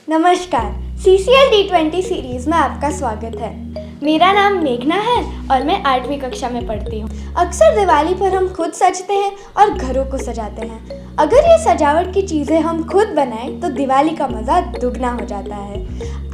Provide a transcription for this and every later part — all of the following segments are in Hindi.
नमस्कार, CCL D20 सीरीज़ में आपका स्वागत है। मेरा नाम मेघना है और मैं 8वीं कक्षा में पढ़ती हूँ। अक्सर दिवाली पर हम खुद सजते हैं और घरों को सजाते हैं। अगर ये सजावट की चीज़ें हम खुद बनाएं तो दिवाली का मज़ा दुगना हो जाता है।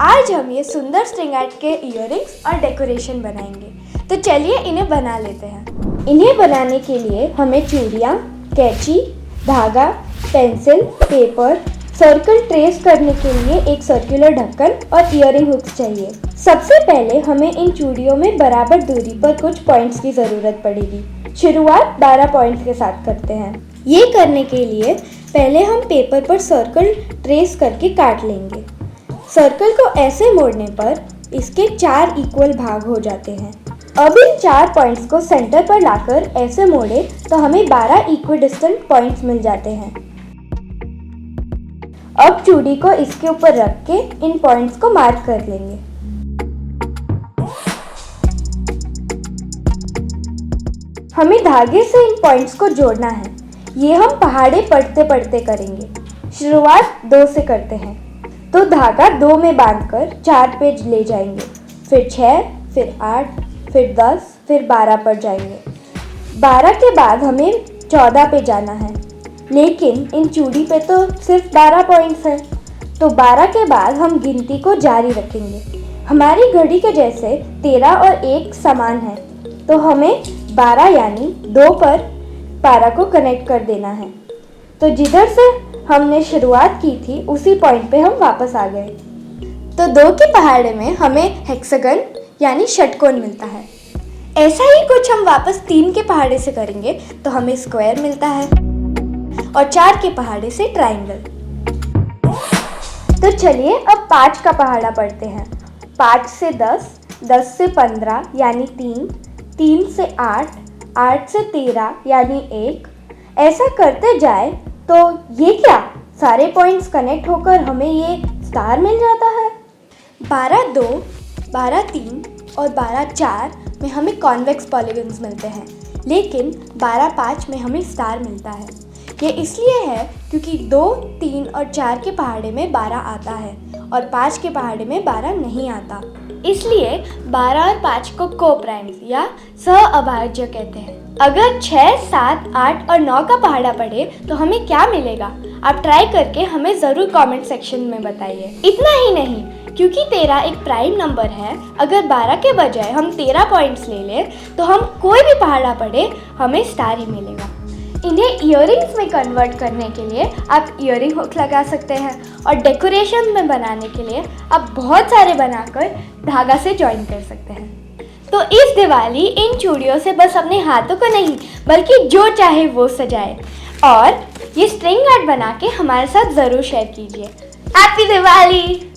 आज हम ये सुंदर स्ट्रिंग आर्ट के इयररिंग्स और डेकोरेशन बनाएंगे, तो चलिए इन्हें बना लेते हैं। इन्हें बनाने के लिए हमें चूड़ियाँ, कैंची, धागा, पेंसिल, पेपर, सर्कल ट्रेस करने के लिए एक सर्कुलर ढक्कन और इयररिंग हुक्स चाहिए। सबसे पहले हमें इन चूड़ियों में बराबर दूरी पर कुछ पॉइंट्स की ज़रूरत पड़ेगी। शुरुआत 12 पॉइंट्स के साथ करते हैं। ये करने के लिए पहले हम पेपर पर सर्कल ट्रेस करके काट लेंगे। सर्कल को ऐसे मोड़ने पर इसके 4 इक्वल भाग हो जाते हैं। अब इन 4 पॉइंट्स को सेंटर पर लाकर ऐसे मोड़े तो हमें 12 इक्वल डिस्टेंट पॉइंट्स मिल जाते हैं। अब चूड़ी को इसके ऊपर रख के इन पॉइंट्स को मार्क कर लेंगे। हमें धागे से इन पॉइंट्स को जोड़ना है। ये हम पहाड़े पढ़ते पढ़ते करेंगे। शुरुआत 2 से करते हैं, तो धागा 2 में बांधकर 4 पे ले जाएंगे, फिर 6, फिर 8, फिर 10, फिर 12 पर जाएंगे। 12 के बाद हमें 14 पे जाना है, लेकिन इन चूड़ी पे तो सिर्फ 12 पॉइंट्स हैं, तो 12 के बाद हम गिनती को जारी रखेंगे। हमारी घड़ी के जैसे 13 और 1 समान है, तो हमें 12 यानी 2 पर 12 को कनेक्ट कर देना है। तो जिधर से हमने शुरुआत की थी उसी पॉइंट पे हम वापस आ गए। तो 2 के पहाड़े में हमें हेक्सागन यानी षटकोण मिलता है। ऐसा ही कुछ हम वापस 3 के पहाड़े से करेंगे तो हमें स्क्वायर मिलता है, और 4 के पहाड़े से ट्रायंगल। तो चलिए अब 5 का पहाड़ा पढ़ते हैं। 5 से 10, 10 से 15 यानी 3, 3 से 8, 8 से 13 यानी 1। ऐसा करते जाए तो ये क्या, सारे पॉइंट्स कनेक्ट होकर हमें ये स्टार मिल जाता है। 12 2, 12 3 और 12 4 में हमें कॉन्वेक्स पॉलीगन्स मिलते हैं, लेकिन 12 5 में हमें स्टार मिलता है। ये इसलिए है क्योंकि 2, 3 और 4 के पहाड़े में 12 आता है और 5 के पहाड़े में 12 नहीं आता। इसलिए 12 और 5 को को-प्राइम्स या सह-अभाज्य कहते हैं। अगर 6, 7, 8 और 9 का पहाड़ा पढ़े तो हमें क्या मिलेगा? आप ट्राई करके हमें ज़रूर कमेंट सेक्शन में बताइए। इतना ही नहीं, क्योंकि 13 एक प्राइम नंबर है, अगर 12 के बजाय हम 13 पॉइंट्स ले लें तो हम कोई भी पहाड़ा पढ़े हमें स्टार ही मिलेगा। इन्हें इयररिंग्स में कन्वर्ट करने के लिए आप इयररिंग हुक लगा सकते हैं, और डेकोरेशन में बनाने के लिए आप बहुत सारे बनाकर धागा से जॉइन कर सकते हैं। तो इस दिवाली इन चूड़ियों से बस अपने हाथों को नहीं बल्कि जो चाहे वो सजाए, और ये स्ट्रिंग आर्ट बना के हमारे साथ ज़रूर शेयर कीजिए। हैप्पी दिवाली।